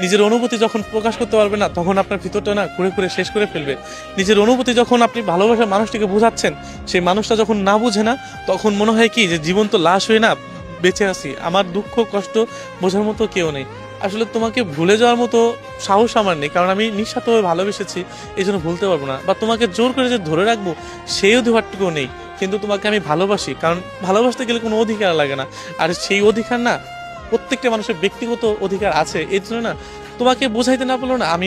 নিজের অনুভূতি যখন প্রকাশ করতে পারবে না, তখন আপনার ভিতরটা না ঘুরে ঘুরে শেষ করে ফেলবে। নিজের অনুভূতি যখন আপনি ভালোবাসার মানুষটিকে বোঝাচ্ছেন, সেই মানুষটা যখন না বুঝে না, তখন মনে হয় কি যে জীবন্ত লাশ হয়ে না বেঁচে আছি, আমার দুঃখ কষ্ট বোঝার মতো কেউ নেই। আসলে তোমাকে ভুলে যাওয়ার মতো সাহস আমার নেই, কারণ আমি নিঃস্বার্থভাবে ভালোবেসেছি, এই জন্য ভুলতে পারবো না। বা তোমাকে জোর করে যে ধরে রাখবো সেই অধিকারটুকুও নেই। কিন্তু তোমাকে আমি ভালোবাসি, কারণ ভালোবাসতে গেলে কোনো অধিকার লাগে না, আর সেই অধিকার না প্রত্যেকটা মানুষের ব্যক্তিগত অধিকার আছে। এই জন্য না তোমাকে বোঝাইতে না পারলো না, আমি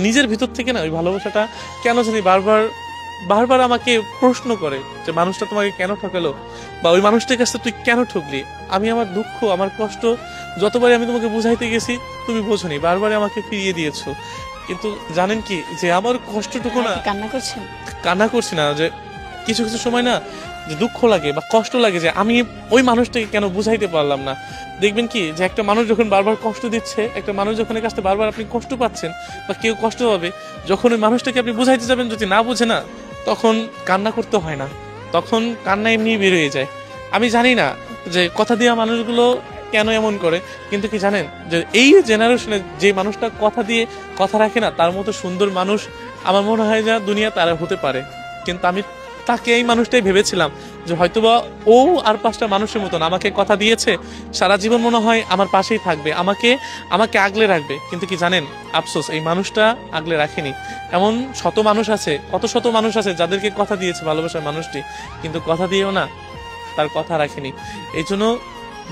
নিজের ভিতর থেকে না ওই ভালোবাসাটা কেন জানি বারবার বারবার আমাকে প্রশ্ন করে যে মানুষটা তোমাকে কেন ঠকালো, বা ওই মানুষটার কাছে তুই কেন ঠকলি। আমি আমার দুঃখ আমার কষ্ট যতবারই আমি তোমাকে বুঝাইতে গেছি, তুমি বোঝনি, বারবার আমাকে ফিরিয়ে দিয়েছো। কিন্তু জানেন কি যে আমার কষ্টটুকু না, কান্না করছেন? কান্না করছি না, যে কিছু কিছু সময় না যে দুঃখ লাগে বা কষ্ট লাগে যে আমি ওই মানুষটাকে কেন বুঝাইতে পারলাম না। দেখবেন কি যে একটা মানুষ যখন বারবার কষ্ট দিচ্ছে, একটা মানুষ যখন এর কাছ থেকে বারবার আপনি কষ্ট পাচ্ছেন বা কেউ কষ্ট পাবে, যখন ওই মানুষটাকে আপনি বুঝাইতে যাবেন যদি না বুঝে না, তখন কান্না করতে হয় না, তখন কান্না এমনি বেরোয় যায়। আমি জানি না যে কথা দেওয়া মানুষগুলো কেন এমন করে, কিন্তু কি জানেন যে এই জেনারেশনে যে মানুষটা কথা দিয়ে কথা রাখে না, তার মতো সুন্দর মানুষ আমার মনে হয় যে দুনিয়া তারা হতে পারে। কিন্তু আমি তাকে এই মানুষটাই ভেবেছিলাম যে হয়তোবা ও আর 5টা মানুষের মতন আমাকে কথা দিয়েছে, সারা জীবন মনে হয় আমার পাশেই থাকবে, আমাকে আমাকে আগলে রাখবে। কিন্তু কি জানেন, আফসোস এই মানুষটা আগলে রাখেনি। এমন শত মানুষ আছে, কত শত মানুষ আছে যাদেরকে কথা দিয়েছে ভালোবাসার মানুষটি, কিন্তু কথা দিয়েও না তার কথা রাখেনি। এই জন্য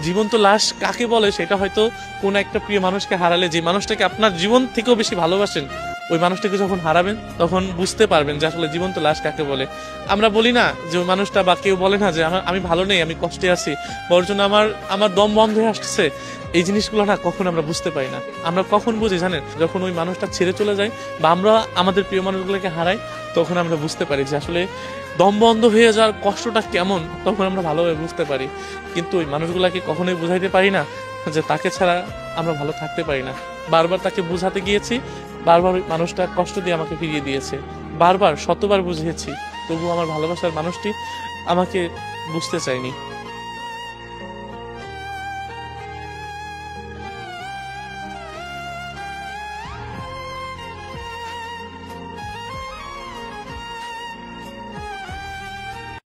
জীবন্ত লাশ কাকে বলে সেটা হয়তো কোন একটা প্রিয় মানুষকে হারালে, যে মানুষটাকে আপনার জীবন থেকেও বেশি ভালোবাসেন, ওই মানুষটাকে যখন হারাবেন তখন বুঝতে পারবেন যে আসলে জীবন্ত লাশ কাকে বলে। আমরা বলি না যে ওই মানুষটা, বা কেউ বলে না যে আমি ভালো নেই, আমি কষ্টে আছি, বরজন আমার দম বন্ধ হয়ে আসছে। এই জিনিসগুলো না কখন আমরা বুঝতে পারি না। আমরা কখন বুঝি জানেন, যখন ওই মানুষটা ছেড়ে চলে যায় বা আমরা আমাদের প্রিয় মানুষগুলোকে হারাই, তখন আমরা বুঝতে পারি যে আসলে দম বন্ধ হয়ে যাওয়ার কষ্টটা কেমন, তখন আমরা ভালোভাবে বুঝতে পারি। কিন্তু ওই মানুষগুলাকে কখনোই বুঝাইতে পারি না যে তাকে ছাড়া আমরা ভালো থাকতে পারি না। বারবার তাকে বুঝাতে গিয়েছি, বারবার ওই মানুষটা কষ্ট দিয়ে আমাকে ফিরিয়ে দিয়েছে, বারবার শতবার বুঝিয়েছি, তবু আমার ভালোবাসার মানুষটি আমাকে বুঝতে চায়নি।